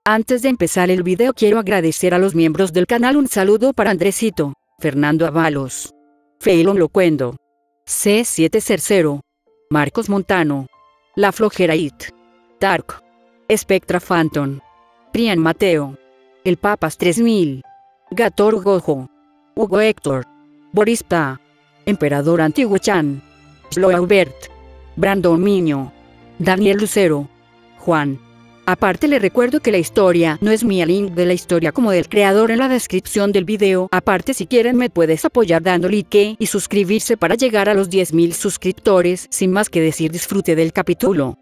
Antes de empezar el video quiero agradecer a los miembros del canal. Un saludo para Andresito, Fernando Avalos, Feilon Locuendo, C7 Cercero, Marcos Montano, La Flojera It, Dark, Spectra Phantom, Prian Mateo, El Papas 3000, Gator Gojo, Hugo Héctor, Boris Pa, Emperador Antiguo Chan, Slow Albert, Brandon Miño, Daniel Lucero, Juan. Aparte le recuerdo que la historia no es mía, link de la historia como del creador en la descripción del video. Aparte si quieren me puedes apoyar dando like y suscribirse para llegar a los 10.000 suscriptores. Sin más que decir, disfrute del capítulo.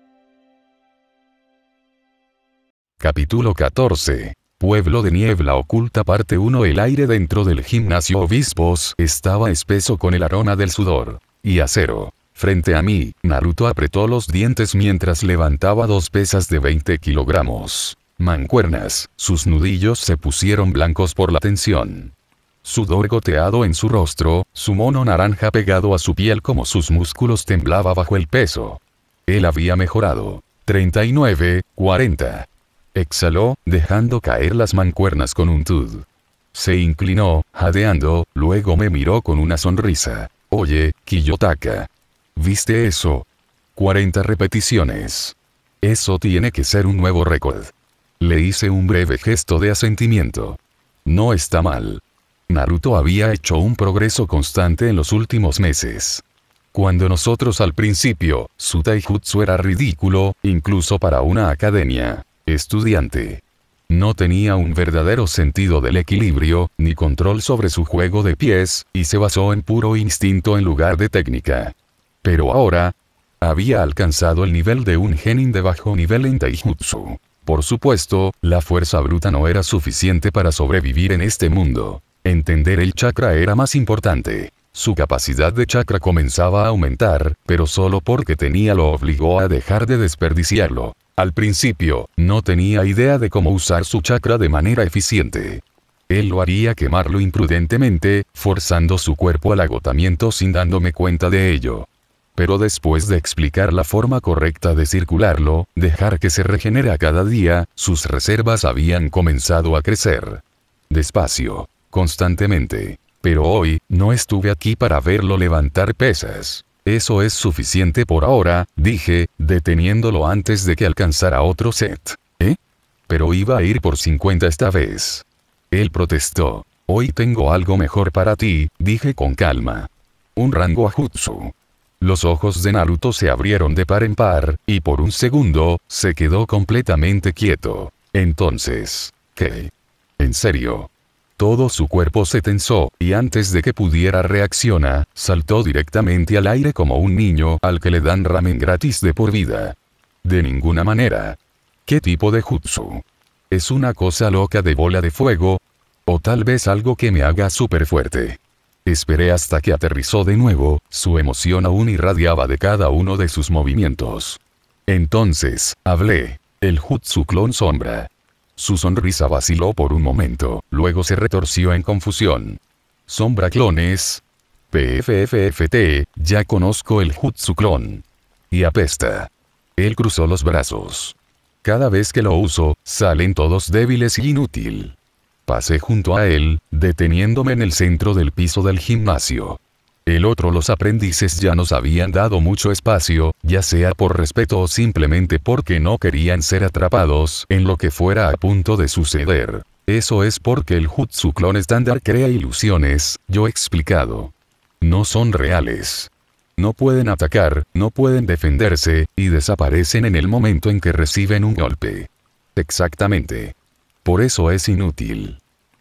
Capítulo 14. Pueblo de Niebla Oculta Parte 1. El aire dentro del gimnasio Obispos estaba espeso con el aroma del sudor y acero. Frente a mí, Naruto apretó los dientes mientras levantaba 2 pesas de 20 kilogramos. Mancuernas, sus nudillos se pusieron blancos por la tensión. Sudor goteado en su rostro, su mono naranja pegado a su piel como sus músculos temblaba bajo el peso. Él había mejorado. 39, 40. Exhaló, dejando caer las mancuernas con un tud. Se inclinó, jadeando, luego me miró con una sonrisa. Oye, Kiyotaka. ¿Viste eso? 40 repeticiones. Eso tiene que ser un nuevo récord. Le hice un breve gesto de asentimiento. No está mal. Naruto había hecho un progreso constante en los últimos meses. Cuando nosotros al principio, su taijutsu era ridículo, incluso para una academia estudiante. No tenía un verdadero sentido del equilibrio, ni control sobre su juego de pies, y se basó en puro instinto en lugar de técnica. Pero ahora, había alcanzado el nivel de un genin de bajo nivel en taijutsu. Por supuesto, la fuerza bruta no era suficiente para sobrevivir en este mundo. Entender el chakra era más importante. Su capacidad de chakra comenzaba a aumentar, pero solo porque tenía lo obligó a dejar de desperdiciarlo. Al principio, no tenía idea de cómo usar su chakra de manera eficiente. Él lo haría quemarlo imprudentemente, forzando su cuerpo al agotamiento sin dándome cuenta de ello. Pero después de explicar la forma correcta de circularlo, dejar que se regenere a cada día, sus reservas habían comenzado a crecer. Despacio, constantemente. Pero hoy, no estuve aquí para verlo levantar pesas. Eso es suficiente por ahora, dije, deteniéndolo antes de que alcanzara otro set. ¿Eh? Pero iba a ir por 50 esta vez. Él protestó. Hoy tengo algo mejor para ti, dije con calma. Un rango Ajutsu. Los ojos de Naruto se abrieron de par en par, y por un segundo, se quedó completamente quieto. Entonces, ¿qué? ¿En serio? Todo su cuerpo se tensó, y antes de que pudiera reaccionar, saltó directamente al aire como un niño al que le dan ramen gratis de por vida. De ninguna manera. ¿Qué tipo de jutsu? ¿Es una cosa loca de bola de fuego? ¿O tal vez algo que me haga súper fuerte? Esperé hasta que aterrizó de nuevo, su emoción aún irradiaba de cada uno de sus movimientos. Entonces, hablé. El jutsu clon sombra. Su sonrisa vaciló por un momento, luego se retorció en confusión. Sombra clones. PFFFT, ya conozco el jutsu clon. Y apesta. Él cruzó los brazos. Cada vez que lo uso, salen todos débiles y inútil. Pasé junto a él, deteniéndome en el centro del piso del gimnasio. Los aprendices ya nos habían dado mucho espacio, ya sea por respeto o simplemente porque no querían ser atrapados en lo que fuera a punto de suceder. Eso es porque el jutsu clon estándar crea ilusiones, yo he explicado. No son reales. No pueden atacar, no pueden defenderse, y desaparecen en el momento en que reciben un golpe. Exactamente. Por eso es inútil.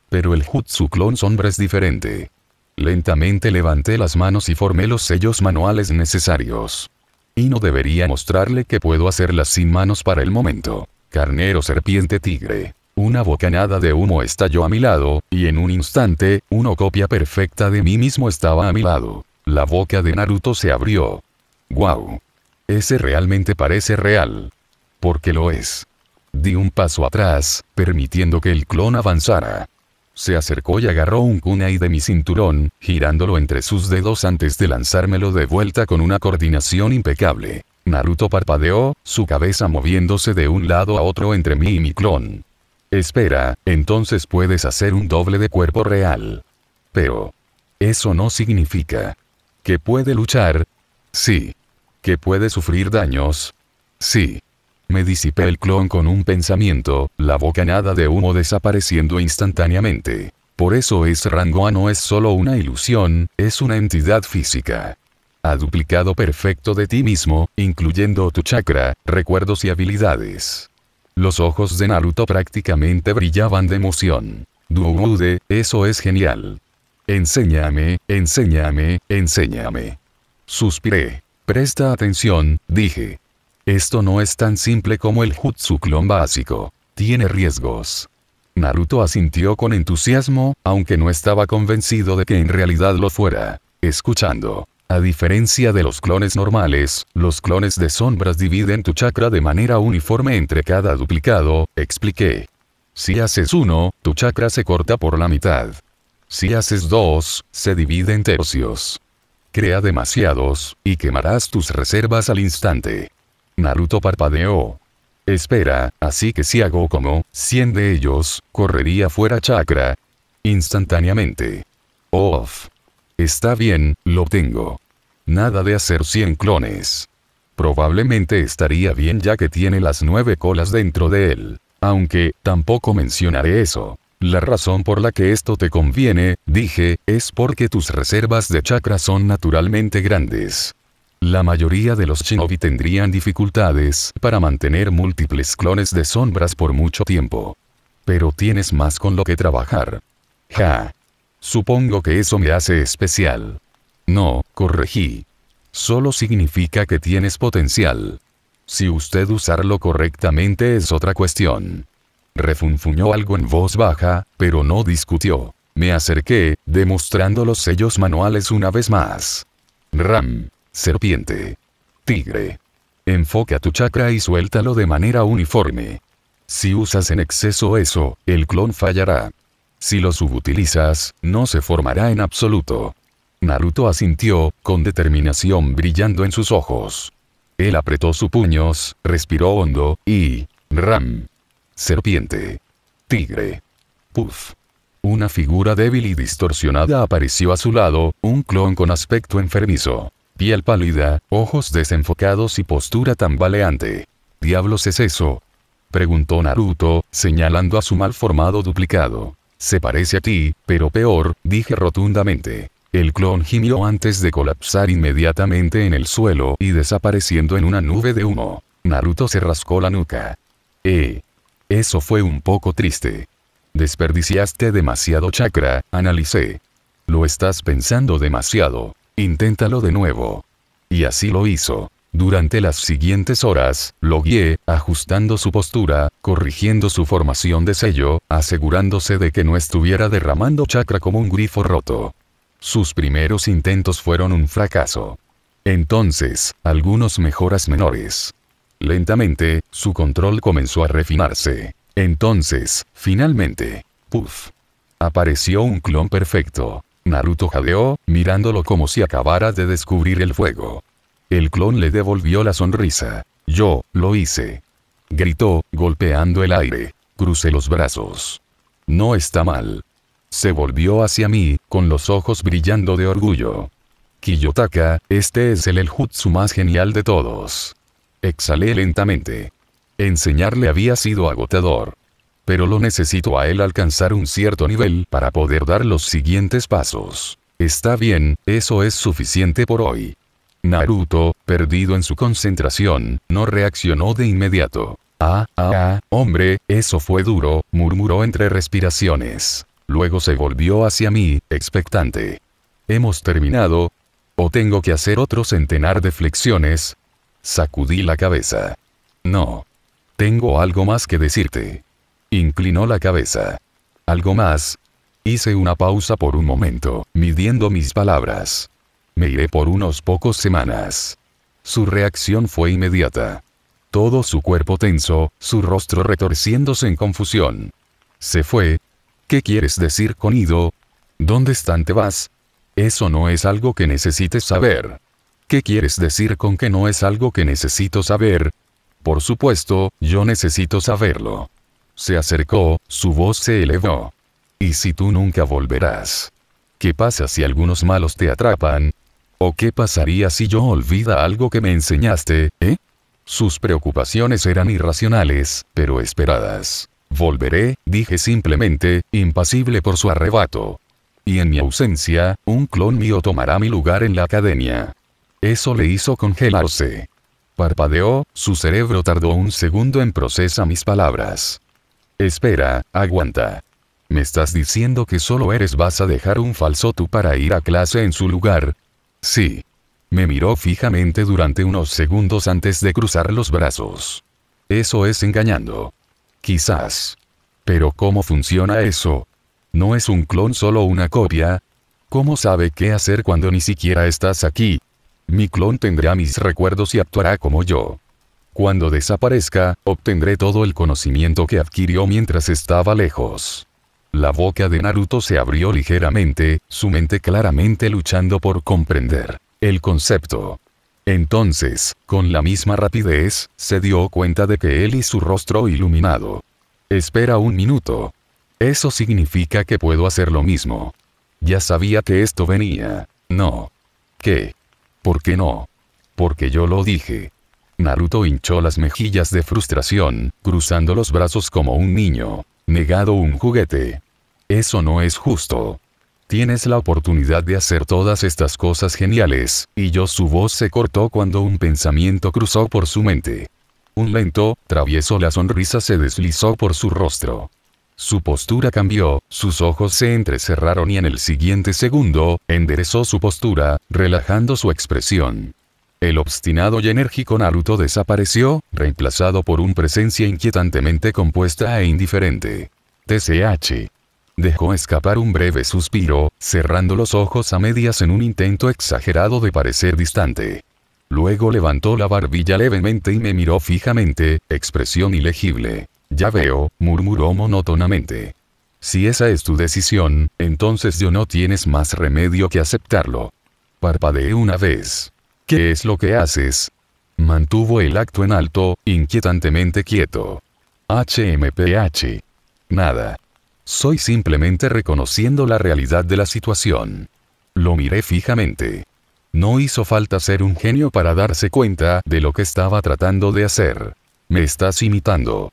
Pero el jutsu clon sombra es diferente. Lentamente levanté las manos y formé los sellos manuales necesarios. Y no debería mostrarle que puedo hacerlas sin manos para el momento. Carnero, serpiente, tigre. Una bocanada de humo estalló a mi lado, y en un instante, una copia perfecta de mí mismo estaba a mi lado. La boca de Naruto se abrió. ¡Guau! Ese realmente parece real. Porque lo es. Di un paso atrás, permitiendo que el clon avanzara. Se acercó y agarró un kunai de mi cinturón, girándolo entre sus dedos antes de lanzármelo de vuelta con una coordinación impecable. Naruto parpadeó, su cabeza moviéndose de un lado a otro entre mí y mi clon. Espera, entonces puedes hacer un doble de cuerpo real. Pero eso no significa que puede luchar. Sí. Que puede sufrir daños. Sí. Me disipé el clon con un pensamiento, la bocanada de humo desapareciendo instantáneamente. Por eso ese rango no es solo una ilusión, es una entidad física. Ha duplicado perfecto de ti mismo, incluyendo tu chakra, recuerdos y habilidades. Los ojos de Naruto prácticamente brillaban de emoción. Duode, eso es genial. Enséñame, enséñame, enséñame. Suspiré. Presta atención, dije. Esto no es tan simple como el jutsu clon básico. Tiene riesgos. Naruto asintió con entusiasmo, aunque no estaba convencido de que en realidad lo fuera. Escuchando. A diferencia de los clones normales, los clones de sombras dividen tu chakra de manera uniforme entre cada duplicado, expliqué. Si haces uno, tu chakra se corta por la mitad. Si haces dos, se divide en tercios. Crea demasiados, y quemarás tus reservas al instante. Naruto parpadeó. Espera, así que si hago como 100 de ellos, correría fuera chakra. Instantáneamente. Off. Está bien, lo tengo. Nada de hacer 100 clones. Probablemente estaría bien ya que tiene las 9 colas dentro de él. Aunque, tampoco mencionaré eso. La razón por la que esto te conviene, dije, es porque tus reservas de chakra son naturalmente grandes. La mayoría de los shinobi tendrían dificultades para mantener múltiples clones de sombras por mucho tiempo. Pero tienes más con lo que trabajar. Ja. Supongo que eso me hace especial. No, corregí. Solo significa que tienes potencial. Si usted usarlo correctamente es otra cuestión. Refunfuñó algo en voz baja, pero no discutió. Me acerqué, demostrando los sellos manuales una vez más. Ram. Serpiente. Tigre. Enfoca tu chakra y suéltalo de manera uniforme. Si usas en exceso eso, el clon fallará. Si lo subutilizas, no se formará en absoluto. Naruto asintió, con determinación brillando en sus ojos. Él apretó sus puños, respiró hondo, y... ¡Ram! Serpiente. Tigre. Puff. Una figura débil y distorsionada apareció a su lado, un clon con aspecto enfermizo. Piel pálida, ojos desenfocados y postura tambaleante. ¿Diablos es eso?, preguntó Naruto, señalando a su mal formado duplicado. Se parece a ti, pero peor, dije rotundamente. El clon gimió antes de colapsar inmediatamente en el suelo y desapareciendo en una nube de humo. Naruto se rascó la nuca. Eso fue un poco triste. Desperdiciaste demasiado chakra, analicé. Lo estás pensando demasiado. Inténtalo de nuevo. Y así lo hizo. Durante las siguientes horas, lo guié, ajustando su postura, corrigiendo su formación de sello, asegurándose de que no estuviera derramando chakra como un grifo roto. Sus primeros intentos fueron un fracaso. Entonces, algunas mejoras menores. Lentamente, su control comenzó a refinarse. Entonces, finalmente, ¡puf! Apareció un clon perfecto. Naruto jadeó, mirándolo como si acabara de descubrir el fuego. El clon le devolvió la sonrisa. Yo, lo hice. Gritó, golpeando el aire. Crucé los brazos. No está mal. Se volvió hacia mí, con los ojos brillando de orgullo. Kiyotaka, este es el jutsu más genial de todos. Exhalé lentamente. Enseñarle había sido agotador. Pero lo necesito a él alcanzar un cierto nivel para poder dar los siguientes pasos. Está bien, eso es suficiente por hoy. Naruto, perdido en su concentración, no reaccionó de inmediato. Hombre, eso fue duro, murmuró entre respiraciones. Luego se volvió hacia mí, expectante. ¿Hemos terminado? ¿O tengo que hacer otro centenar de flexiones? Sacudí la cabeza. No. Tengo algo más que decirte. Inclinó la cabeza. ¿Algo más? Hice una pausa por un momento, midiendo mis palabras. Me iré por unos pocos semanas. Su reacción fue inmediata. Todo su cuerpo tenso, su rostro retorciéndose en confusión. Se fue. ¿Qué quieres decir con ido? ¿Dónde están te vas? Eso no es algo que necesites saber. ¿Qué quieres decir con que no es algo que necesito saber? Por supuesto, yo necesito saberlo. Se acercó, su voz se elevó. ¿Y si tú nunca volverás? ¿Qué pasa si algunos malos te atrapan? ¿O qué pasaría si yo olvida algo que me enseñaste, Sus preocupaciones eran irracionales, pero esperadas. Volveré, dije simplemente, impasible por su arrebato. Y en mi ausencia, un clon mío tomará mi lugar en la academia. Eso le hizo congelarse. Parpadeó, su cerebro tardó un segundo en procesar mis palabras. Espera, aguanta. ¿Me estás diciendo que solo vas a dejar un falso tú para ir a clase en su lugar? Sí. Me miró fijamente durante unos segundos antes de cruzar los brazos. Eso es engañando. Quizás. Pero ¿cómo funciona eso? ¿No es un clon solo una copia? ¿Cómo sabe qué hacer cuando ni siquiera estás aquí? Mi clon tendrá mis recuerdos y actuará como yo. Cuando desaparezca, obtendré todo el conocimiento que adquirió mientras estaba lejos. La boca de Naruto se abrió ligeramente, su mente claramente luchando por comprender el concepto. Entonces, con la misma rapidez, se dio cuenta de que él y su rostro iluminado. Espera un minuto. Eso significa que puedo hacer lo mismo. Ya sabía que esto venía. No. ¿Qué? ¿Por qué no? Porque yo lo dije. Naruto hinchó las mejillas de frustración, cruzando los brazos como un niño, negado un juguete. Eso no es justo. Tienes la oportunidad de hacer todas estas cosas geniales, y su voz se cortó cuando un pensamiento cruzó por su mente. Un lento, travieso la sonrisa se deslizó por su rostro. Su postura cambió, sus ojos se entrecerraron y en el siguiente segundo, enderezó su postura, relajando su expresión. El obstinado y enérgico Naruto desapareció, reemplazado por una presencia inquietantemente compuesta e indiferente. TCH. Dejó escapar un breve suspiro, cerrando los ojos a medias en un intento exagerado de parecer distante. Luego levantó la barbilla levemente y me miró fijamente, expresión ilegible. Ya veo, murmuró monótonamente. Si esa es tu decisión, entonces no tienes más remedio que aceptarlo. Parpadeé una vez. ¿Qué es lo que haces? Mantuvo el acto en alto, inquietantemente quieto. HMPH. Nada. Soy simplemente reconociendo la realidad de la situación. Lo miré fijamente. No hizo falta ser un genio para darse cuenta de lo que estaba tratando de hacer. Me estás imitando.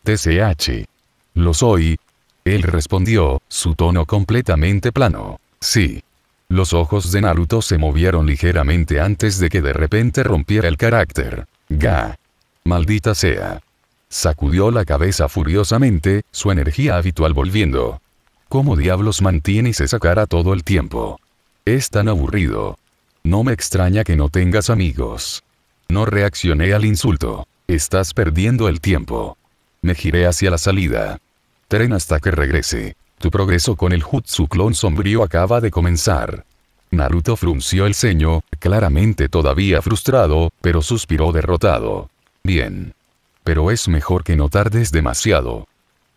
TCH. Lo soy. Él respondió, su tono completamente plano. Sí. Los ojos de Naruto se movieron ligeramente antes de que de repente rompiera el carácter. Ga. Maldita sea. Sacudió la cabeza furiosamente, su energía habitual volviendo. ¿Cómo diablos mantienes esa cara todo el tiempo? Es tan aburrido. No me extraña que no tengas amigos. No reaccioné al insulto. Estás perdiendo el tiempo. Me giré hacia la salida. Tren hasta que regrese. Tu progreso con el Jutsu clon sombrío acaba de comenzar. Naruto frunció el ceño, claramente todavía frustrado, pero suspiró derrotado. Bien. Pero es mejor que no tardes demasiado.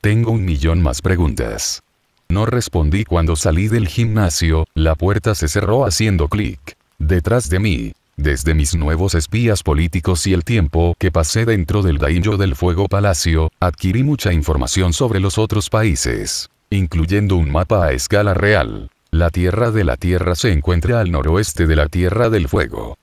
Tengo 1.000.000 más preguntas. No respondí cuando salí del gimnasio, la puerta se cerró haciendo clic. Detrás de mí. Desde mis nuevos espías políticos y el tiempo que pasé dentro del Daimyo del Fuego Palacio, adquirí mucha información sobre los otros países, incluyendo un mapa a escala real. La Tierra de la Tierra se encuentra al noroeste de la Tierra del Fuego.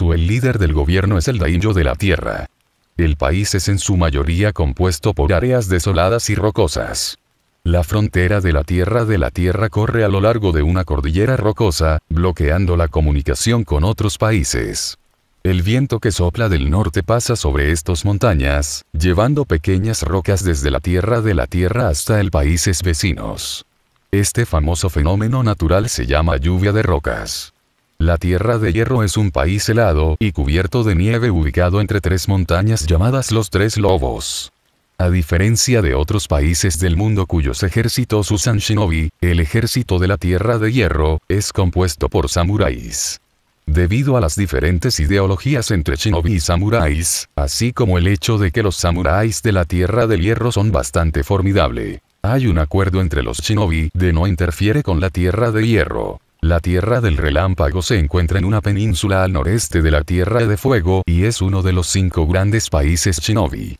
El líder del gobierno es el Daimyo de la Tierra. El país es en su mayoría compuesto por áreas desoladas y rocosas. La frontera de la Tierra corre a lo largo de una cordillera rocosa, bloqueando la comunicación con otros países. El viento que sopla del norte pasa sobre estas montañas, llevando pequeñas rocas desde la Tierra hasta el países vecinos. Este famoso fenómeno natural se llama lluvia de rocas. La Tierra de Hierro es un país helado y cubierto de nieve ubicado entre 3 montañas llamadas los 3 Lobos. A diferencia de otros países del mundo cuyos ejércitos usan shinobi, el ejército de la Tierra de Hierro es compuesto por samuráis. Debido a las diferentes ideologías entre shinobi y samuráis, así como el hecho de que los samuráis de la Tierra del Hierro son bastante formidable, hay un acuerdo entre los shinobi de no interfiere con la Tierra de Hierro. La Tierra del Relámpago se encuentra en una península al noreste de la Tierra de Fuego y es uno de los 5 grandes países shinobi.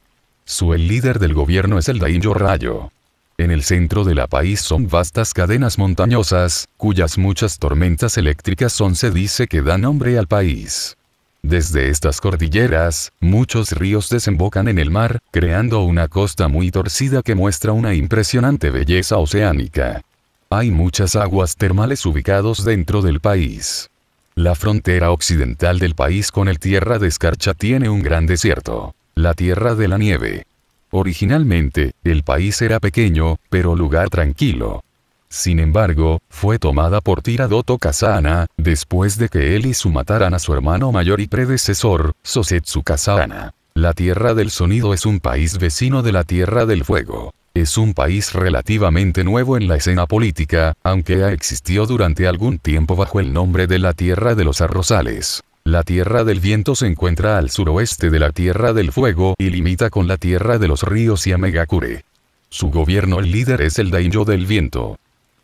El líder del gobierno es el Daimyo Rayo. En el centro del país son vastas cadenas montañosas, cuyas muchas tormentas eléctricas se dice que dan nombre al país. Desde estas cordilleras, muchos ríos desembocan en el mar, creando una costa muy torcida que muestra una impresionante belleza oceánica. Hay muchas aguas termales ubicados dentro del país. La frontera occidental del país con el Tierra de Escarcha tiene un gran desierto, la Tierra de la Nieve. Originalmente, el país era pequeño, pero lugar tranquilo. Sin embargo, fue tomada por Tiradoto Kasana, después de que él y su mataran a su hermano mayor y predecesor, Sosetsu Kasana. La Tierra del Sonido es un país vecino de la Tierra del Fuego. Es un país relativamente nuevo en la escena política, aunque ha existido durante algún tiempo bajo el nombre de la Tierra de los Arrozales. La Tierra del Viento se encuentra al suroeste de la Tierra del Fuego y limita con la Tierra de los Ríos y Amegakure. Su gobierno el líder es el Daimyo del Viento.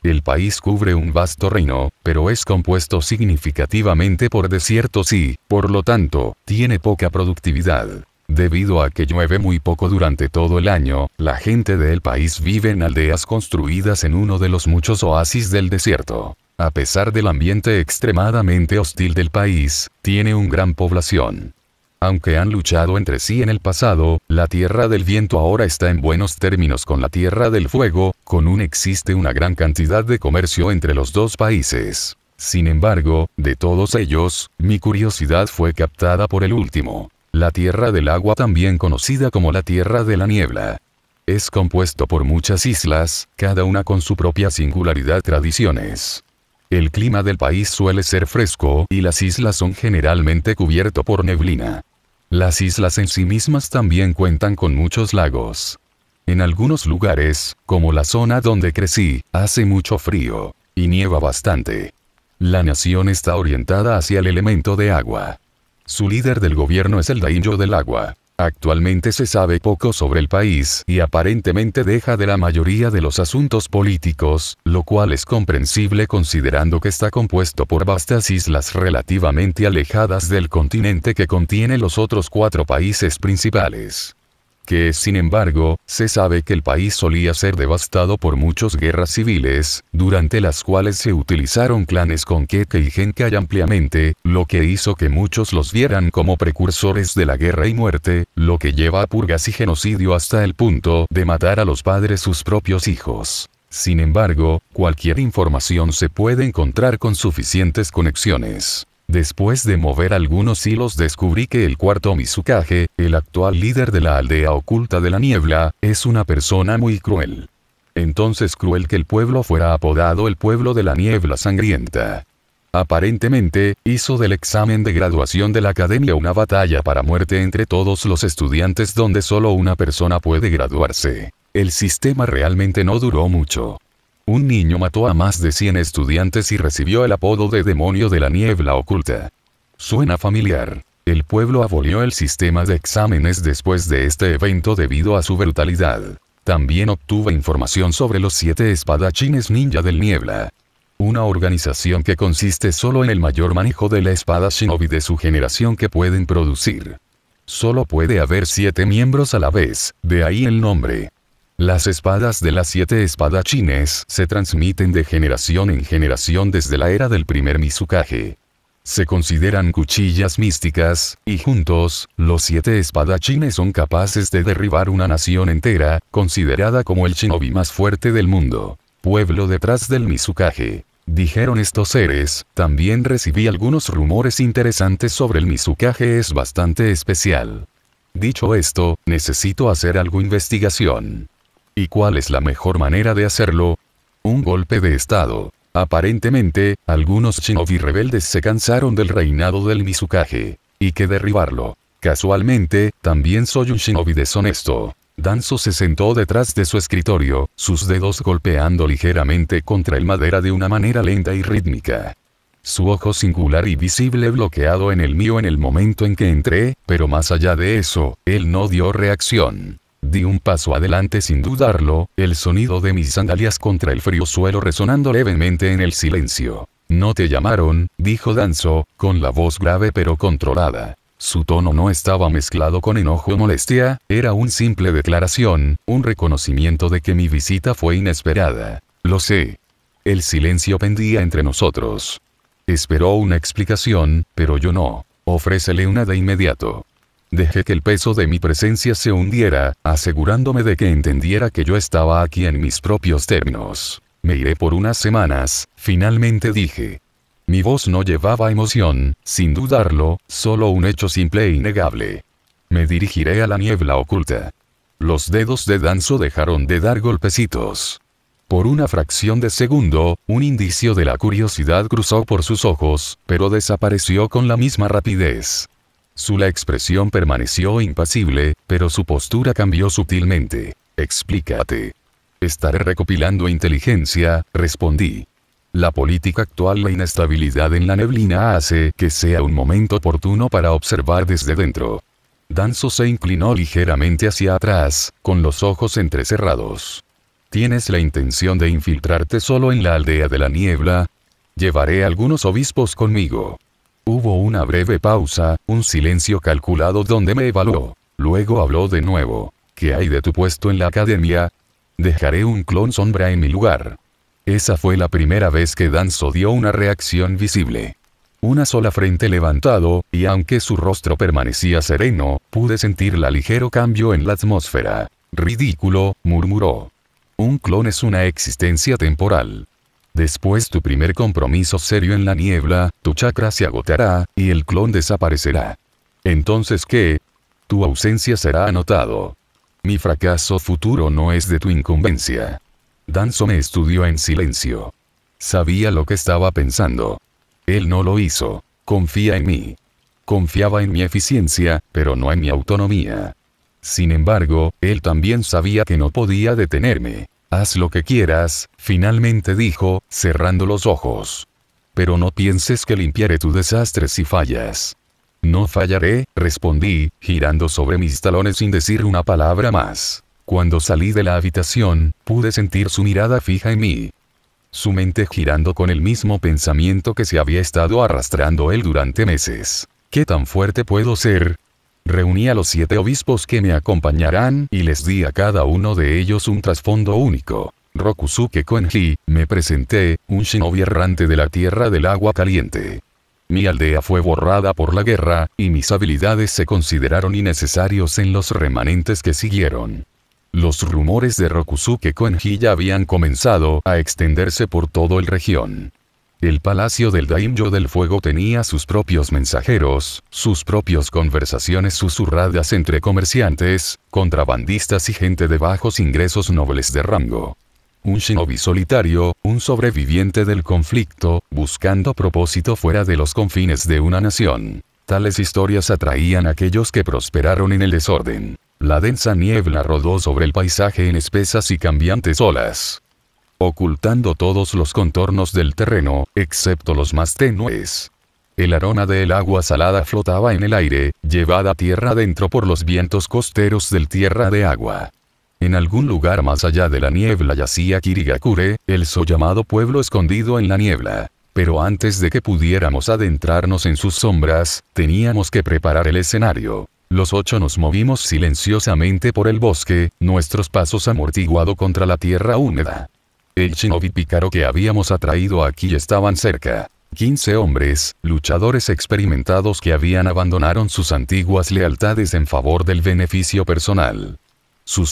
El país cubre un vasto reino, pero es compuesto significativamente por desiertos y, por lo tanto, tiene poca productividad. Debido a que llueve muy poco durante todo el año, la gente del país vive en aldeas construidas en uno de los muchos oasis del desierto. A pesar del ambiente extremadamente hostil del país, tiene una gran población. Aunque han luchado entre sí en el pasado, la Tierra del Viento ahora está en buenos términos con la Tierra del Fuego, existe una gran cantidad de comercio entre los dos países. Sin embargo, de todos ellos, mi curiosidad fue captada por el último. La Tierra del Agua, también conocida como la Tierra de la Niebla. Es compuesto por muchas islas, cada una con su propia singularidad tradiciones. El clima del país suele ser fresco y las islas son generalmente cubiertas por neblina. Las islas en sí mismas también cuentan con muchos lagos. En algunos lugares, como la zona donde crecí, hace mucho frío, y nieva bastante. La nación está orientada hacia el elemento de agua. Su líder del gobierno es el Daimyo del Agua. Actualmente se sabe poco sobre el país y aparentemente deja de la mayoría de los asuntos políticos, lo cual es comprensible considerando que está compuesto por vastas islas relativamente alejadas del continente que contiene los otros 4 países principales. Sin embargo, se sabe que el país solía ser devastado por muchas guerras civiles, durante las cuales se utilizaron clanes con Keke y Genkai ampliamente, lo que hizo que muchos los vieran como precursores de la guerra y muerte, lo que lleva a purgas y genocidio hasta el punto de matar a los padres sus propios hijos. Sin embargo, cualquier información se puede encontrar con suficientes conexiones. Después de mover algunos hilos descubrí que el cuarto Mizukage, el actual líder de la aldea oculta de la niebla, es una persona muy cruel. Entonces cruel que el pueblo fuera apodado el pueblo de la niebla sangrienta. Aparentemente, hizo del examen de graduación de la academia una batalla para muerte entre todos los estudiantes donde solo una persona puede graduarse. El sistema realmente no duró mucho. Un niño mató a más de 100 estudiantes y recibió el apodo de demonio de la niebla oculta. Suena familiar. El pueblo abolió el sistema de exámenes después de este evento debido a su brutalidad. También obtuve información sobre los 7 espadachines ninja del niebla. Una organización que consiste solo en el mayor manejo de la espada shinobi de su generación que pueden producir. Solo puede haber 7 miembros a la vez, de ahí el nombre. Las espadas de las 7 espadachines se transmiten de generación en generación desde la era del primer Mizukage. Se consideran cuchillas místicas, y juntos, los 7 espadachines son capaces de derribar una nación entera, considerada como el shinobi más fuerte del mundo. Pueblo detrás del Mizukage. Dijeron estos seres, también recibí algunos rumores interesantes sobre el Mizukage, es bastante especial. Dicho esto, necesito hacer algo investigación. ¿Y cuál es la mejor manera de hacerlo? Un golpe de estado. Aparentemente, algunos shinobi rebeldes se cansaron del reinado del Mizukage. Y que derribarlo. Casualmente, también soy un shinobi deshonesto. Danzo se sentó detrás de su escritorio, sus dedos golpeando ligeramente contra el madera de una manera lenta y rítmica. Su ojo singular y visible bloqueado en el mío en el momento en que entré, pero más allá de eso, él no dio reacción. Di un paso adelante sin dudarlo, el sonido de mis sandalias contra el frío suelo resonando levemente en el silencio. «¿No te llamaron?», dijo Danzo, con la voz grave pero controlada. Su tono no estaba mezclado con enojo o molestia, era una simple declaración, un reconocimiento de que mi visita fue inesperada. Lo sé. El silencio pendía entre nosotros. Esperó una explicación, pero yo no. Ofrécele una de inmediato. Dejé que el peso de mi presencia se hundiera, asegurándome de que entendiera que yo estaba aquí en mis propios términos. Me iré por unas semanas, finalmente dije. Mi voz no llevaba emoción, sin dudarlo, solo un hecho simple e innegable. Me dirigiré a la niebla oculta. Los dedos de Danzo dejaron de dar golpecitos. Por una fracción de segundo, un indicio de la curiosidad cruzó por sus ojos, pero desapareció con la misma rapidez. La expresión permaneció impasible, pero su postura cambió sutilmente. Explícate. Estaré recopilando inteligencia, respondí. La política actual, la inestabilidad en la neblina hace que sea un momento oportuno para observar desde dentro. Danzo se inclinó ligeramente hacia atrás, con los ojos entrecerrados. ¿Tienes la intención de infiltrarte solo en la aldea de la niebla? Llevaré algunos obispos conmigo. Hubo una breve pausa, un silencio calculado donde me evaluó. Luego habló de nuevo. ¿Qué hay de tu puesto en la academia? Dejaré un clon sombra en mi lugar. Esa fue la primera vez que Danzo dio una reacción visible. Una sola frente levantado, y aunque su rostro permanecía sereno, pude sentir el ligero cambio en la atmósfera. Ridículo, murmuró. Un clon es una existencia temporal. Después tu primer compromiso serio en la niebla, tu chakra se agotará, y el clon desaparecerá. ¿Entonces qué? Tu ausencia será anotado. Mi fracaso futuro no es de tu incumbencia. Danzo me estudió en silencio. Sabía lo que estaba pensando. Él no lo hizo. Confía en mí. Confiaba en mi eficiencia, pero no en mi autonomía. Sin embargo, él también sabía que no podía detenerme. Haz lo que quieras, finalmente dijo, cerrando los ojos. Pero no pienses que limpiaré tu desastre si fallas. No fallaré, respondí, girando sobre mis talones sin decir una palabra más. Cuando salí de la habitación, pude sentir su mirada fija en mí. Su mente girando con el mismo pensamiento que se había estado arrastrando él durante meses. ¿Qué tan fuerte puedo ser? Reuní a los 7 obispos que me acompañarán y les di a cada uno de ellos un trasfondo único. Rokusuke Konji, me presenté, un shinobi errante de la tierra del agua caliente. Mi aldea fue borrada por la guerra, y mis habilidades se consideraron innecesarios en los remanentes que siguieron. Los rumores de Rokusuke Konji ya habían comenzado a extenderse por toda la región. El palacio del Daimyo del Fuego tenía sus propios mensajeros, sus propias conversaciones susurradas entre comerciantes, contrabandistas y gente de bajos ingresos nobles de rango. Un shinobi solitario, un sobreviviente del conflicto, buscando propósito fuera de los confines de una nación. Tales historias atraían a aquellos que prosperaron en el desorden. La densa niebla rodó sobre el paisaje en espesas y cambiantes olas, ocultando todos los contornos del terreno, excepto los más tenues. El aroma del agua salada flotaba en el aire, llevada tierra adentro por los vientos costeros del tierra de agua. En algún lugar más allá de la niebla yacía Kirigakure, el llamado pueblo escondido en la niebla. Pero antes de que pudiéramos adentrarnos en sus sombras, teníamos que preparar el escenario. Los 8 nos movimos silenciosamente por el bosque, nuestros pasos amortiguado contra la tierra húmeda. El shinobi pícaro que habíamos atraído aquí estaban cerca. 15 hombres, luchadores experimentados que habían abandonado sus antiguas lealtades en favor del beneficio personal.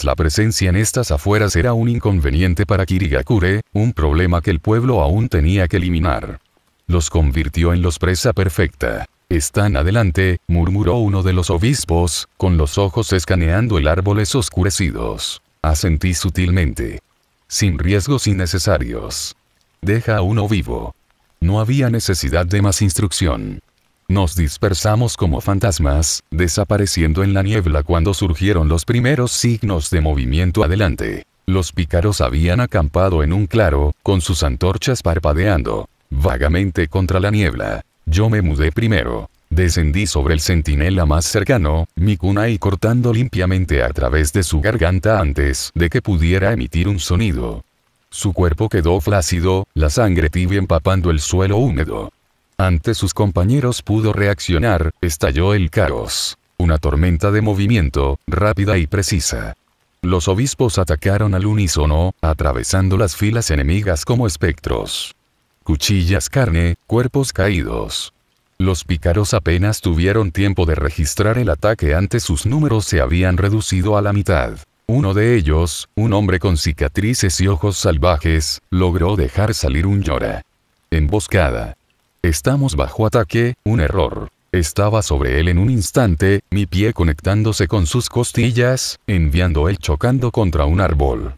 La presencia en estas afueras era un inconveniente para Kirigakure, un problema que el pueblo aún tenía que eliminar. Los convirtió en los presa perfecta. Están adelante, murmuró uno de los obispos, con los ojos escaneando el árboles oscurecidos. Asentí sutilmente. Sin riesgos innecesarios. Deja a uno vivo. No había necesidad de más instrucción. Nos dispersamos como fantasmas, desapareciendo en la niebla cuando surgieron los primeros signos de movimiento adelante. Los pícaros habían acampado en un claro, con sus antorchas parpadeando, vagamente contra la niebla. Yo me mudé primero. Descendí sobre el centinela más cercano, mi kunai cortando limpiamente a través de su garganta antes de que pudiera emitir un sonido. Su cuerpo quedó flácido, la sangre tibia empapando el suelo húmedo. Antes sus compañeros pudo reaccionar, estalló el caos. Una tormenta de movimiento, rápida y precisa. Los obispos atacaron al unísono, atravesando las filas enemigas como espectros. Cuchillas, carne, cuerpos caídos. Los pícaros apenas tuvieron tiempo de registrar el ataque antes sus números se habían reducido a la mitad. Uno de ellos, un hombre con cicatrices y ojos salvajes, logró dejar salir un llora. Emboscada. Estamos bajo ataque, un error. Estaba sobre él en un instante, mi pie conectándose con sus costillas, enviando él chocando contra un árbol.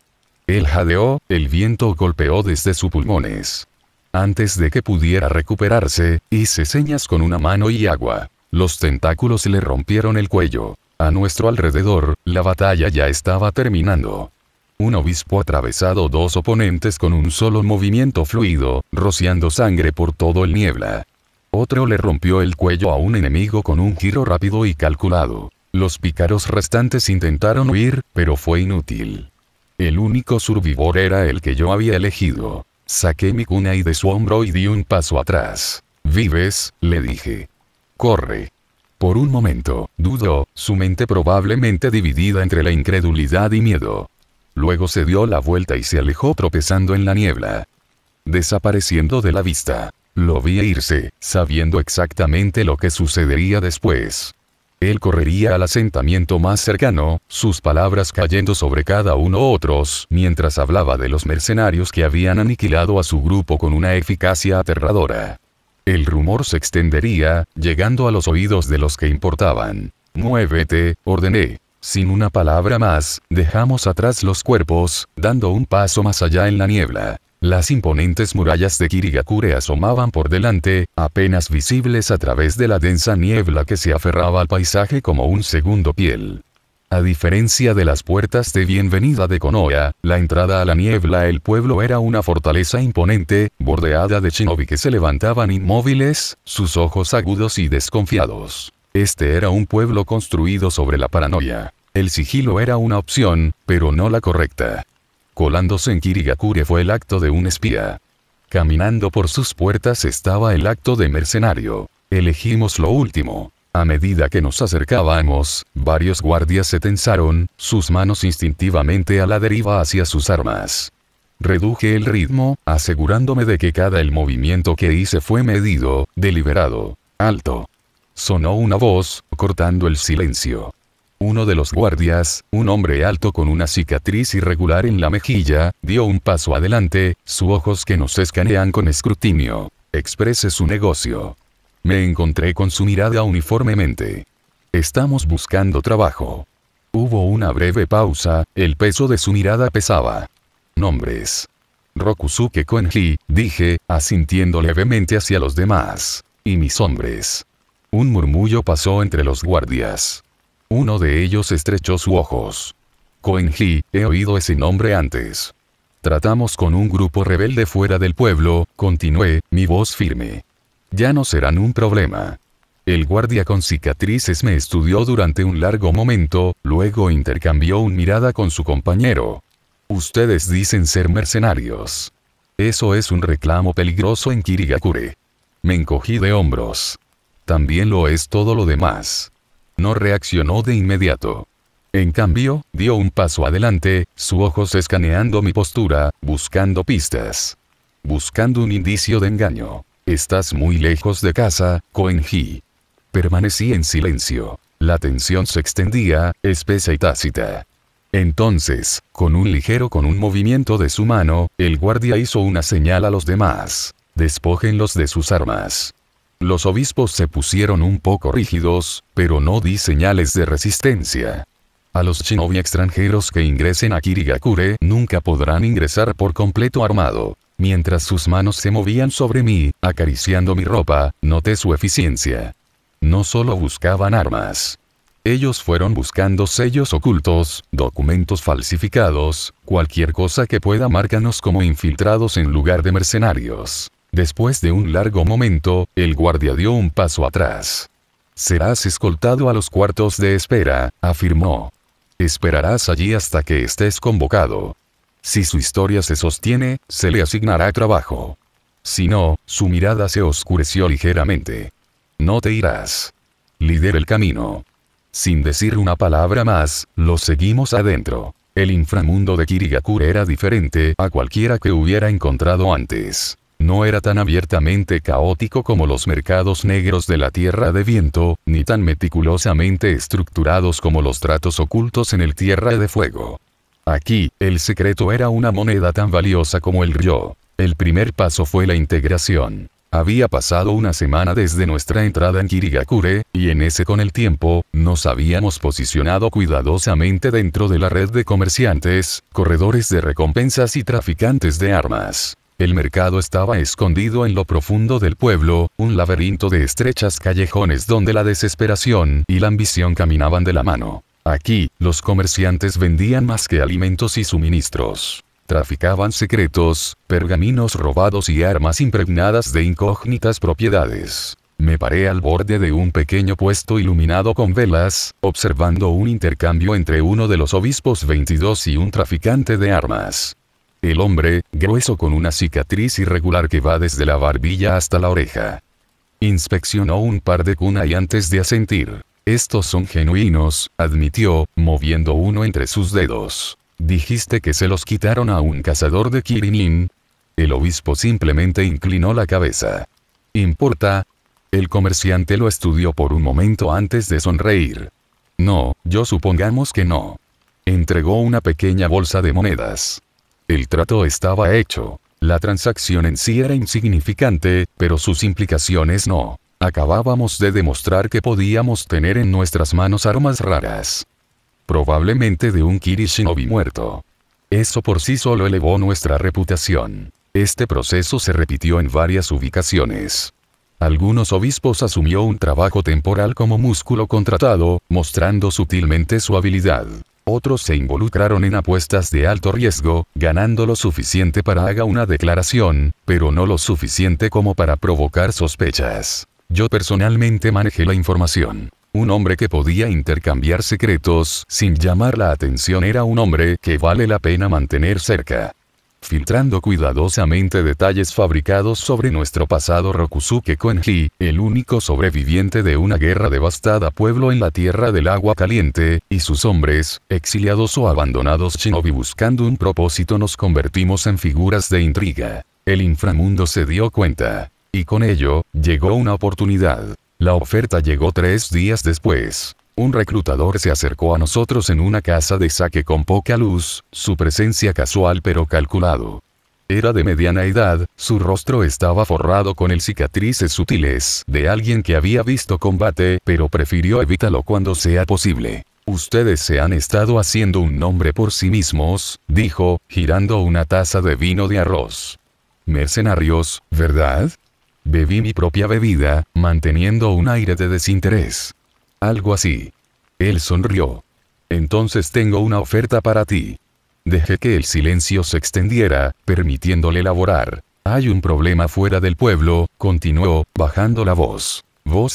Él jadeó, el viento golpeó desde sus pulmones. Antes de que pudiera recuperarse, hice señas con una mano y agua. Los tentáculos le rompieron el cuello. A nuestro alrededor, la batalla ya estaba terminando. Un obispo atravesado dos oponentes con un solo movimiento fluido, rociando sangre por todo el niebla. Otro le rompió el cuello a un enemigo con un giro rápido y calculado. Los pícaros restantes intentaron huir, pero fue inútil. El único survivor era el que yo había elegido. Saqué mi kunai de su hombro y di un paso atrás. «¿Vives?», le dije. «Corre». Por un momento, dudó, su mente probablemente dividida entre la incredulidad y miedo. Luego se dio la vuelta y se alejó tropezando en la niebla. Desapareciendo de la vista. Lo vi irse, sabiendo exactamente lo que sucedería después. Él correría al asentamiento más cercano, sus palabras cayendo sobre cada uno otros, mientras hablaba de los mercenarios que habían aniquilado a su grupo con una eficacia aterradora. El rumor se extendería, llegando a los oídos de los que importaban. «Muévete», ordené. Sin una palabra más, dejamos atrás los cuerpos, dando un paso más allá en la niebla. Las imponentes murallas de Kirigakure asomaban por delante, apenas visibles a través de la densa niebla que se aferraba al paisaje como un segundo piel. A diferencia de las puertas de bienvenida de Konoha, la entrada a la niebla el pueblo era una fortaleza imponente, bordeada de shinobi que se levantaban inmóviles, sus ojos agudos y desconfiados. Este era un pueblo construido sobre la paranoia. El sigilo era una opción, pero no la correcta. Colándose en Kirigakure fue el acto de un espía. Caminando por sus puertas estaba el acto de mercenario. Elegimos lo último. A medida que nos acercábamos, varios guardias se tensaron, sus manos instintivamente a la deriva hacia sus armas. Reduje el ritmo, asegurándome de que cada el movimiento que hice fue medido, deliberado. «Alto». Sonó una voz, cortando el silencio. Uno de los guardias, un hombre alto con una cicatriz irregular en la mejilla, dio un paso adelante, sus ojos que nos escanean con escrutinio. «Exprese su negocio». Me encontré con su mirada uniformemente. «Estamos buscando trabajo». Hubo una breve pausa, el peso de su mirada pesaba. «Nombres». «Rokusuke Koenji», dije, asintiendo levemente hacia los demás. «Y mis hombres». Un murmullo pasó entre los guardias. Uno de ellos estrechó sus ojos. «Koenji, he oído ese nombre antes». «Tratamos con un grupo rebelde fuera del pueblo», continué, mi voz firme. «Ya no serán un problema». El guardia con cicatrices me estudió durante un largo momento, luego intercambió una mirada con su compañero. «Ustedes dicen ser mercenarios. Eso es un reclamo peligroso en Kirigakure». Me encogí de hombros. «También lo es todo lo demás». No reaccionó de inmediato. En cambio, dio un paso adelante, sus ojos escaneando mi postura, buscando pistas. Buscando un indicio de engaño. «Estás muy lejos de casa, Koenji». Permanecí en silencio. La tensión se extendía, espesa y tácita. Entonces, con un movimiento de su mano, el guardia hizo una señal a los demás. «Despójenlos de sus armas». Los obispos se pusieron un poco rígidos, pero no di señales de resistencia. A los shinobi extranjeros que ingresen a Kirigakure nunca podrán ingresar por completo armado. Mientras sus manos se movían sobre mí, acariciando mi ropa, noté su eficiencia. No solo buscaban armas. Ellos fueron buscando sellos ocultos, documentos falsificados, cualquier cosa que pueda marcarnos como infiltrados en lugar de mercenarios. Después de un largo momento, el guardia dio un paso atrás. «Serás escoltado a los cuartos de espera», afirmó. «Esperarás allí hasta que estés convocado. Si su historia se sostiene, se le asignará trabajo». Si no, su mirada se oscureció ligeramente. No te irás. Lidera el camino. Sin decir una palabra más, lo seguimos adentro. El inframundo de Kirigakure era diferente a cualquiera que hubiera encontrado antes. No era tan abiertamente caótico como los mercados negros de la Tierra de Viento, ni tan meticulosamente estructurados como los tratos ocultos en el Tierra de Fuego. Aquí, el secreto era una moneda tan valiosa como el ryo. El primer paso fue la integración. Había pasado una semana desde nuestra entrada en Kirigakure, y en ese con el tiempo, nos habíamos posicionado cuidadosamente dentro de la red de comerciantes, corredores de recompensas y traficantes de armas. El mercado estaba escondido en lo profundo del pueblo, un laberinto de estrechas callejones donde la desesperación y la ambición caminaban de la mano. Aquí, los comerciantes vendían más que alimentos y suministros. Traficaban secretos, pergaminos robados y armas impregnadas de incógnitas propiedades. Me paré al borde de un pequeño puesto iluminado con velas, observando un intercambio entre uno de los obispos 22 y un traficante de armas. El hombre, grueso con una cicatriz irregular que va desde la barbilla hasta la oreja. Inspeccionó un par de kunai antes de asentir. Estos son genuinos, admitió, moviendo uno entre sus dedos. ¿Dijiste que se los quitaron a un cazador de Kirinin? El obispo simplemente inclinó la cabeza. ¿Importa? El comerciante lo estudió por un momento antes de sonreír. No, yo supongamos que no. Entregó una pequeña bolsa de monedas. El trato estaba hecho. La transacción en sí era insignificante, pero sus implicaciones no. Acabábamos de demostrar que podíamos tener en nuestras manos armas raras. Probablemente de un Kiri Shinobi muerto. Eso por sí solo elevó nuestra reputación. Este proceso se repitió en varias ubicaciones. Algunos obispos asumió un trabajo temporal como músculo contratado, mostrando sutilmente su habilidad. Otros se involucraron en apuestas de alto riesgo, ganando lo suficiente para haga una declaración, pero no lo suficiente como para provocar sospechas. Yo personalmente manejé la información. Un hombre que podía intercambiar secretos sin llamar la atención era un hombre que vale la pena mantener cerca. Filtrando cuidadosamente detalles fabricados sobre nuestro pasado, Rokusuke Koenji, el único sobreviviente de una guerra devastada pueblo en la Tierra del Agua Caliente, y sus hombres, exiliados o abandonados shinobi buscando un propósito, nos convertimos en figuras de intriga. El inframundo se dio cuenta. Y con ello, llegó una oportunidad. La oferta llegó 3 días después. Un reclutador se acercó a nosotros en una casa de sake con poca luz, su presencia casual pero calculado. Era de mediana edad, su rostro estaba forrado con cicatrices sutiles de alguien que había visto combate, pero prefirió evitarlo cuando sea posible. Ustedes se han estado haciendo un nombre por sí mismos, dijo, girando una taza de vino de arroz. Mercenarios, ¿verdad? Bebí mi propia bebida, manteniendo un aire de desinterés. Algo así. Él sonrió. Entonces tengo una oferta para ti. Dejé que el silencio se extendiera, permitiéndole elaborar. Hay un problema fuera del pueblo, continuó, bajando la voz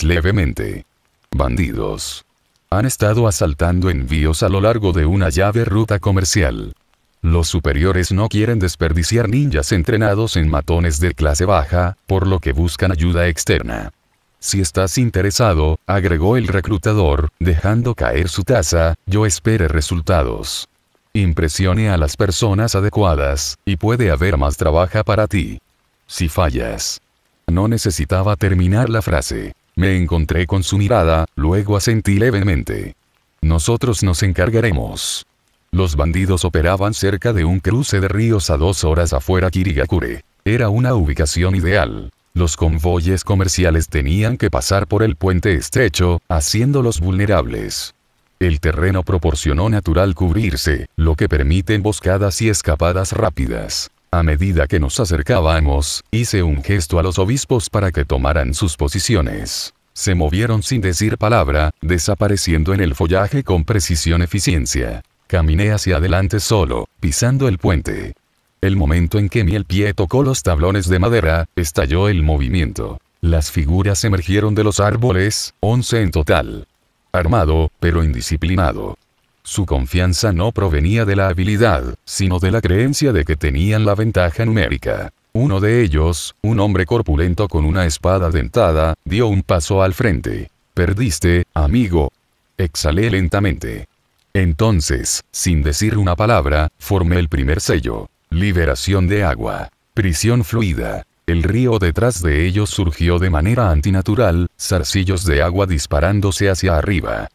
levemente. Bandidos. Han estado asaltando envíos a lo largo de una llave ruta comercial. Los superiores no quieren desperdiciar ninjas entrenados en matones de clase baja, por lo que buscan ayuda externa. Si estás interesado, agregó el reclutador, dejando caer su taza, yo espere resultados. Impresione a las personas adecuadas, y puede haber más trabajo para ti. Si fallas. No necesitaba terminar la frase. Me encontré con su mirada, luego asentí levemente. Nosotros nos encargaremos. Los bandidos operaban cerca de un cruce de ríos a 2 horas afuera Kirigakure. Era una ubicación ideal. Los convoyes comerciales tenían que pasar por el puente estrecho, haciéndolos vulnerables. El terreno proporcionó natural cubrirse, lo que permite emboscadas y escapadas rápidas. A medida que nos acercábamos, hice un gesto a los obispos para que tomaran sus posiciones. Se movieron sin decir palabra, desapareciendo en el follaje con precisión eficiencia. Caminé hacia adelante solo, pisando el puente. El momento en que el pie tocó los tablones de madera, estalló el movimiento. Las figuras emergieron de los árboles, 11 en total. Armado, pero indisciplinado. Su confianza no provenía de la habilidad, sino de la creencia de que tenían la ventaja numérica. Uno de ellos, un hombre corpulento con una espada dentada, dio un paso al frente. «Perdiste, amigo». Exhalé lentamente. Entonces, sin decir una palabra, formé el primer sello. Liberación de agua. Prisión fluida. El río detrás de ellos surgió de manera antinatural, zarcillos de agua disparándose hacia arriba.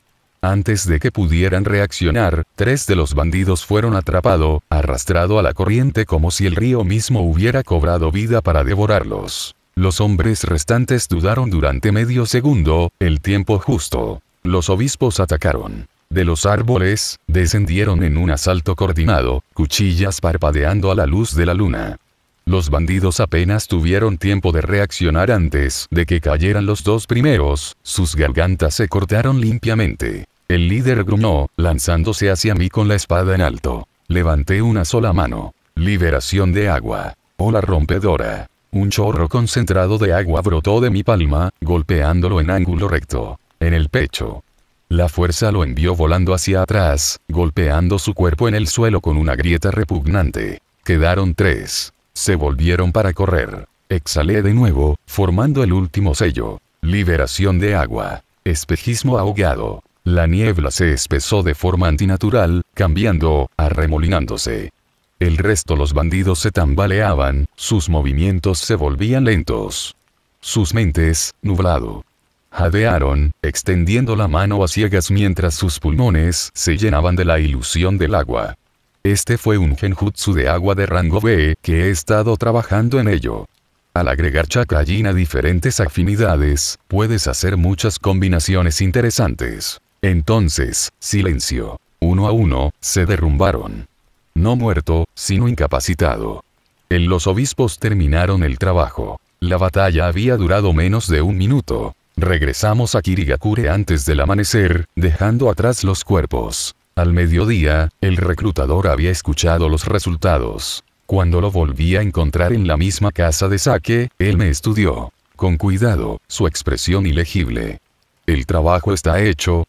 Antes de que pudieran reaccionar, 3 de los bandidos fueron atrapados, arrastrado a la corriente como si el río mismo hubiera cobrado vida para devorarlos. Los hombres restantes dudaron durante medio segundo, el tiempo justo. Los obispos atacaron. De los árboles, descendieron en un asalto coordinado, cuchillas parpadeando a la luz de la luna. Los bandidos apenas tuvieron tiempo de reaccionar antes de que cayeran los 2 primeros, sus gargantas se cortaron limpiamente. El líder gruñó, lanzándose hacia mí con la espada en alto. Levanté una sola mano. Liberación de agua. Ola rompedora. Un chorro concentrado de agua brotó de mi palma, golpeándolo en ángulo recto. En el pecho. La fuerza lo envió volando hacia atrás, golpeando su cuerpo en el suelo con una grieta repugnante. Quedaron 3. Se volvieron para correr. Exhalé de nuevo, formando el último sello. Liberación de agua. Espejismo ahogado. La niebla se espesó de forma antinatural, cambiando, arremolinándose. El resto los bandidos se tambaleaban, sus movimientos se volvían lentos. Sus mentes, nublado. Jadearon, extendiendo la mano a ciegas mientras sus pulmones se llenaban de la ilusión del agua. Este fue un genjutsu de agua de rango B, que he estado trabajando en ello. Al agregar Chakajin a diferentes afinidades, puedes hacer muchas combinaciones interesantes. Entonces, silencio. 1 a 1, se derrumbaron. No muerto, sino incapacitado. Los obispos terminaron el trabajo. La batalla había durado menos de 1 minuto. Regresamos a Kirigakure antes del amanecer, dejando atrás los cuerpos. Al mediodía, el reclutador había escuchado los resultados. Cuando lo volví a encontrar en la misma casa de Sake, él me estudió. Con cuidado, su expresión ilegible. ¿El trabajo está hecho?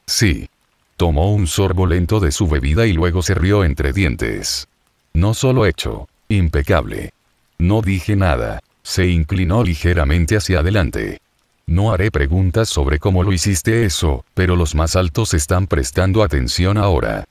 Sí. Tomó un sorbo lento de su bebida y luego se rió entre dientes. No solo hecho. Impecable. No dije nada. Se inclinó ligeramente hacia adelante. No haré preguntas sobre cómo lo hiciste eso, pero los más altos están prestando atención ahora.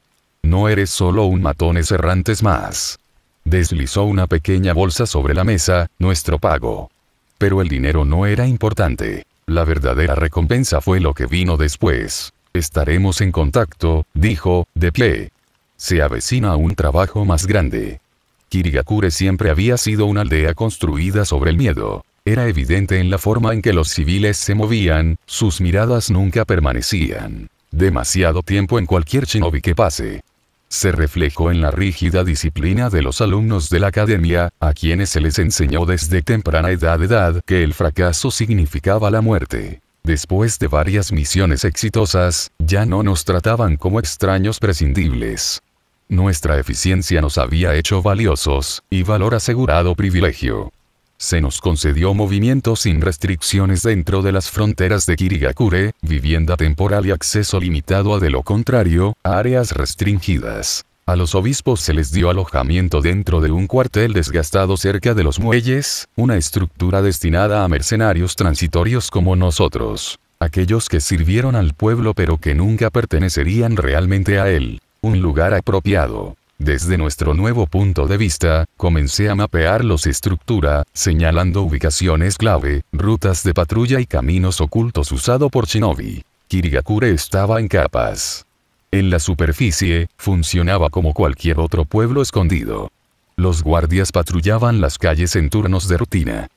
No eres solo un matones errantes más. Deslizó una pequeña bolsa sobre la mesa, nuestro pago. Pero el dinero no era importante. La verdadera recompensa fue lo que vino después. Estaremos en contacto, dijo, de pie. Se avecina un trabajo más grande. Kirigakure siempre había sido una aldea construida sobre el miedo. Era evidente en la forma en que los civiles se movían, sus miradas nunca permanecían demasiado tiempo en cualquier shinobi que pase. Se reflejó en la rígida disciplina de los alumnos de la academia, a quienes se les enseñó desde temprana edad que el fracaso significaba la muerte. Después de varias misiones exitosas, ya no nos trataban como extraños prescindibles. Nuestra eficiencia nos había hecho valiosos, y valor asegurado privilegio. Se nos concedió movimiento sin restricciones dentro de las fronteras de Kirigakure, vivienda temporal y acceso limitado a de lo contrario, áreas restringidas. A los obispos se les dio alojamiento dentro de un cuartel desgastado cerca de los muelles, una estructura destinada a mercenarios transitorios como nosotros. Aquellos que sirvieron al pueblo pero que nunca pertenecerían realmente a él. Un lugar apropiado. Desde nuestro nuevo punto de vista, comencé a mapear los estructura, señalando ubicaciones clave, rutas de patrulla y caminos ocultos usado por shinobi. Kirigakure estaba en capas. En la superficie, funcionaba como cualquier otro pueblo escondido. Los guardias patrullaban las calles en turnos de rutina.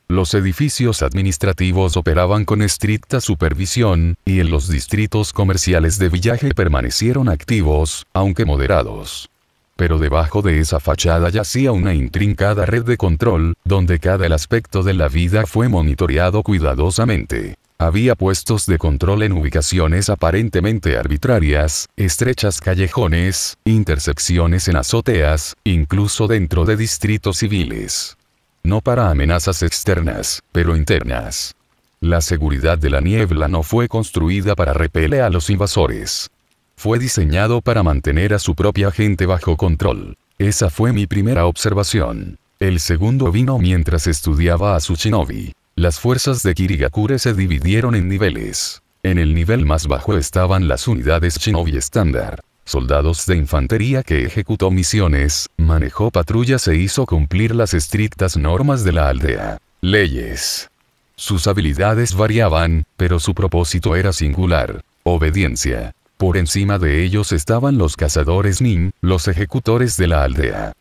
Los edificios administrativos operaban con estricta supervisión, y en los distritos comerciales de villaje permanecieron activos, aunque moderados. Pero debajo de esa fachada yacía una intrincada red de control, donde cada aspecto de la vida fue monitoreado cuidadosamente. Había puestos de control en ubicaciones aparentemente arbitrarias, estrechas callejones, intersecciones en azoteas, incluso dentro de distritos civiles. No para amenazas externas, pero internas. La seguridad de la niebla no fue construida para repeler a los invasores. Fue diseñado para mantener a su propia gente bajo control. Esa fue mi primera observación. El segundo vino mientras estudiaba a su shinobi. Las fuerzas de Kirigakure se dividieron en niveles. En el nivel más bajo estaban las unidades shinobi estándar. Soldados de infantería que ejecutó misiones, manejó patrullas e hizo cumplir las estrictas normas de la aldea. Leyes. Sus habilidades variaban, pero su propósito era singular. Obediencia. Por encima de ellos estaban los cazadores nin, los ejecutores de la aldea.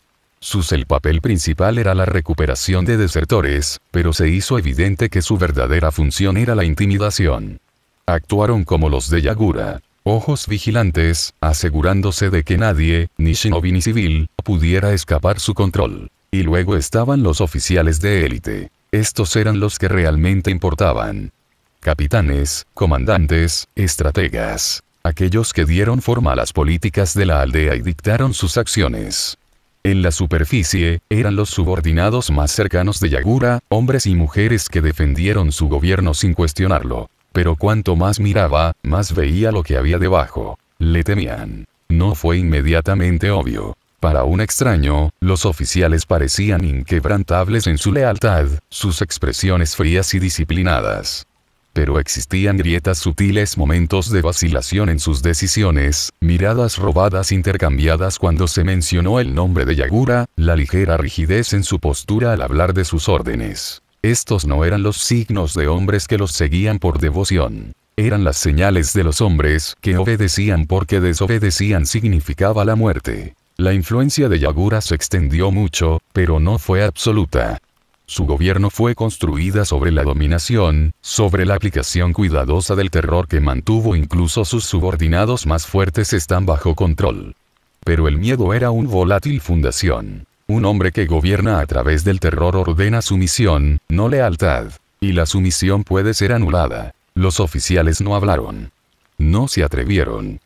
El papel principal era la recuperación de desertores, pero se hizo evidente que su verdadera función era la intimidación. Actuaron como los de Yagura. Ojos vigilantes, asegurándose de que nadie, ni shinobi ni civil, pudiera escapar su control. Y luego estaban los oficiales de élite. Estos eran los que realmente importaban. Capitanes, comandantes, estrategas. Aquellos que dieron forma a las políticas de la aldea y dictaron sus acciones. En la superficie, eran los subordinados más cercanos de Yagura, hombres y mujeres que defendieron su gobierno sin cuestionarlo. Pero cuanto más miraba, más veía lo que había debajo. Le temían. No fue inmediatamente obvio. Para un extraño, los oficiales parecían inquebrantables en su lealtad, sus expresiones frías y disciplinadas. Pero existían grietas sutiles, momentos de vacilación en sus decisiones, miradas robadas intercambiadas cuando se mencionó el nombre de Yagura, la ligera rigidez en su postura al hablar de sus órdenes. Estos no eran los signos de hombres que los seguían por devoción. Eran las señales de los hombres que obedecían porque desobedecían significaba la muerte. La influencia de Yagura se extendió mucho, pero no fue absoluta. Su gobierno fue construida sobre la dominación, sobre la aplicación cuidadosa del terror que mantuvo incluso sus subordinados más fuertes están bajo control. Pero el miedo era un volátil fundación. Un hombre que gobierna a través del terror ordena sumisión, no lealtad. Y la sumisión puede ser anulada. Los oficiales no hablaron. No se atrevieron.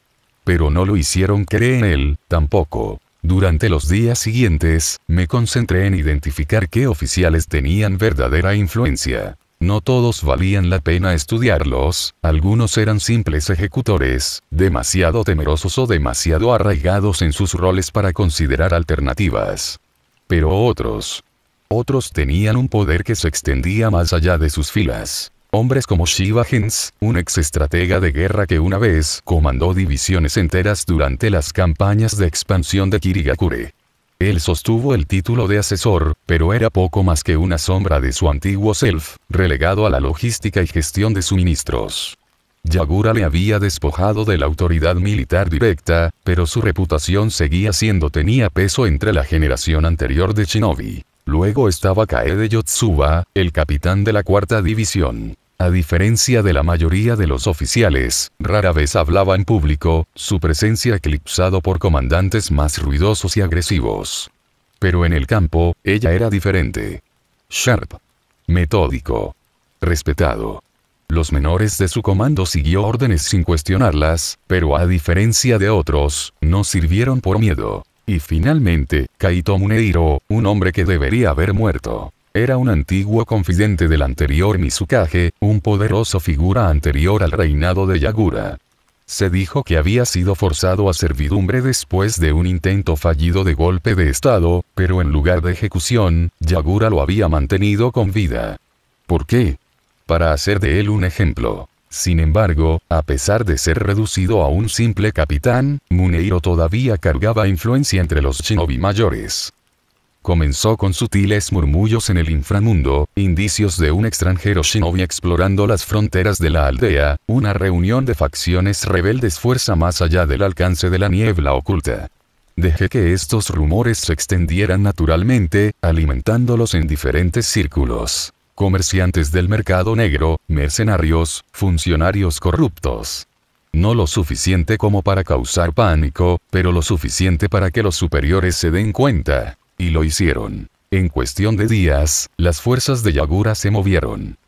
Pero no lo hicieron creer en él, tampoco. Durante los días siguientes, me concentré en identificar qué oficiales tenían verdadera influencia. No todos valían la pena estudiarlos, algunos eran simples ejecutores, demasiado temerosos o demasiado arraigados en sus roles para considerar alternativas. Pero otros tenían un poder que se extendía más allá de sus filas. Hombres como Shiba Gens, un ex-estratega de guerra que una vez comandó divisiones enteras durante las campañas de expansión de Kirigakure. Él sostuvo el título de asesor, pero era poco más que una sombra de su antiguo self, relegado a la logística y gestión de suministros. Yagura le había despojado de la autoridad militar directa, pero su reputación tenía peso entre la generación anterior de shinobi. Luego estaba Kaede Yotsuba, el capitán de la cuarta división. A diferencia de la mayoría de los oficiales, rara vez hablaba en público, su presencia eclipsado por comandantes más ruidosos y agresivos. Pero en el campo, ella era diferente. Sharp. Metódico. Respetado. Los menores de su comando siguió órdenes sin cuestionarlas, pero a diferencia de otros, no sirvieron por miedo. Y finalmente, Kaito Muneiro, un hombre que debería haber muerto. Era un antiguo confidente del anterior Mizukage, un poderoso figura anterior al reinado de Yagura. Se dijo que había sido forzado a servidumbre después de un intento fallido de golpe de estado, pero en lugar de ejecución, Yagura lo había mantenido con vida. ¿Por qué? Para hacer de él un ejemplo. Sin embargo, a pesar de ser reducido a un simple capitán, Muneiro todavía cargaba influencia entre los shinobi mayores. Comenzó con sutiles murmullos en el inframundo, indicios de un extranjero shinobi explorando las fronteras de la aldea, una reunión de facciones rebeldes fuerza más allá del alcance de la niebla oculta. Dejé que estos rumores se extendieran naturalmente, alimentándolos en diferentes círculos. Comerciantes del mercado negro, mercenarios, funcionarios corruptos. No lo suficiente como para causar pánico, pero lo suficiente para que los superiores se den cuenta. Y lo hicieron. En cuestión de días, las fuerzas de Yagura se movieron.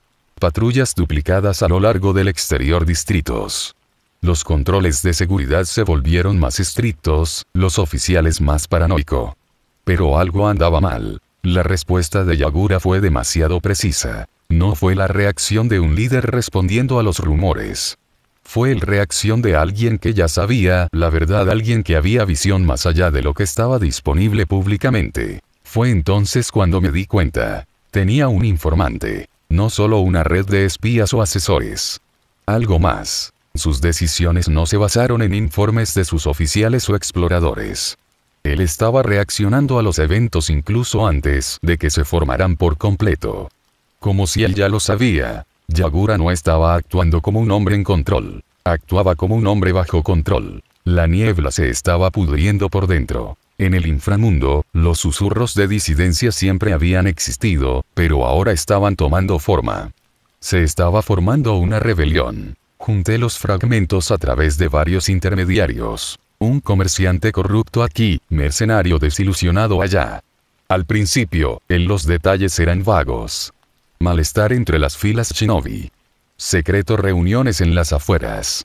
Patrullas duplicadas a lo largo del exterior distritos. Los controles de seguridad se volvieron más estrictos, los oficiales más paranoicos. Pero algo andaba mal. La respuesta de Yagura fue demasiado precisa. No fue la reacción de un líder respondiendo a los rumores. Fue la reacción de alguien que ya sabía la verdad, alguien que había visión más allá de lo que estaba disponible públicamente. Fue entonces cuando me di cuenta. Tenía un informante. No solo una red de espías o asesores. Algo más. Sus decisiones no se basaron en informes de sus oficiales o exploradores. Él estaba reaccionando a los eventos incluso antes de que se formaran por completo. Como si él ya lo sabía. Yagura no estaba actuando como un hombre en control. Actuaba como un hombre bajo control. La niebla se estaba pudriendo por dentro. En el inframundo, los susurros de disidencia siempre habían existido, pero ahora estaban tomando forma. Se estaba formando una rebelión. Junté los fragmentos a través de varios intermediarios. Un comerciante corrupto aquí, mercenario desilusionado allá. Al principio, los detalles eran vagos. Malestar entre las filas shinobi. Secreto reuniones en las afueras.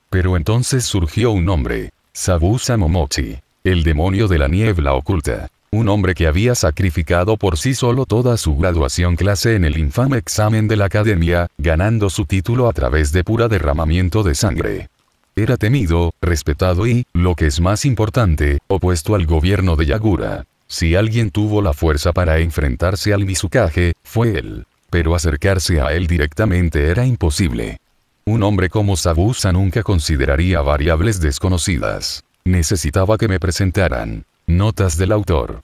Pero entonces surgió un hombre. Sabusa Momochi. El demonio de la niebla oculta. Un hombre que había sacrificado por sí solo toda su graduación clase en el infame examen de la academia, ganando su título a través de pura derramamiento de sangre. Era temido, respetado y, lo que es más importante, opuesto al gobierno de Yagura. Si alguien tuvo la fuerza para enfrentarse al Mizukage, fue él. Pero acercarse a él directamente era imposible. Un hombre como Sabusa nunca consideraría variables desconocidas. Necesitaba que me presentaran. Notas del autor.